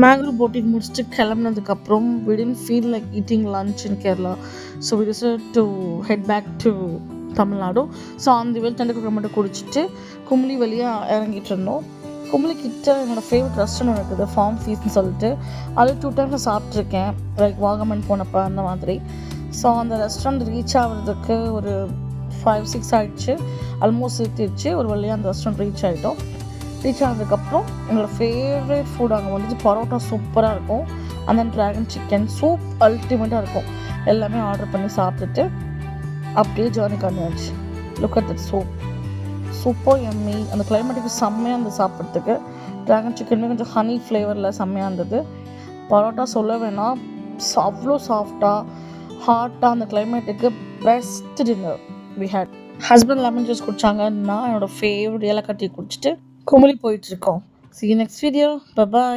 Mangalore boating முடிச்சுட்டு கிளம்புனதுக்கப்புறம் we didn't feel like eating lunch in Kerala. So we decided to head back to Tamil Nadu. So அந்த வேல் தண்டுக்கு மட்டும் குடிச்சிட்டு கும்ளி வழியாக இறங்கிட்டு இருந்தோம். கும்ளி கிட்ட என்னோடய ஃபேவரட் ரெஸ்டாரண்ட் இருக்குது, ஃபார்ம் ஃபீஸ்ன்னு சொல்லிட்டு. அது 2 times சாப்பிட்ருக்கேன், லைக் வாகமன் போனப்போ அந்த மாதிரி. ஸோ அந்த ரெஸ்டாரண்ட் ரீச் ஆகிறதுக்கு ஒரு 5-6 ஆகிடுச்சு, ஆல்மோஸ்ட் சேர்த்திடுச்சு. ஒரு வழியாக அந்த ரெஸ்டாரண்ட் ரீச் ஆகிட்டோம். ரீச் ஆனதுக்கப்புறம் எங்களோட ஃபேவரட் ஃபுட் அங்கே வந்துட்டு பரோட்டா சூப்பராக இருக்கும், அந்த ட்ராகன் சிக்கன் சூப் அல்டிமேட்டாக இருக்கும். எல்லாமே ஆர்டர் பண்ணி சாப்பிட்டுட்டு அப்படியே ஜேர்னி கண்டினியூச்சு. Look at that soup, super எம்மி. அந்த கிளைமேட்டுக்கு செம்மையாக இருந்தது சாப்பிட்றதுக்கு. ட்ராகன் சிக்கனுமே கொஞ்சம் ஹனி ஃப்ளேவரில் செம்மையாக இருந்தது. பரோட்டா சொல்ல வேணாம், அவ்வளோ சாஃப்டாக ஹாட்டாக அந்த கிளைமேட்டுக்கு best dinner we had. Husband lemon juice குடித்தாங்க, நான் என்னோடய ஃபேவரட் ஏலக்காய் டீ குடிச்சிட்டு குமரி போயிட்டுருக்கோம். See you next video. Bye bye.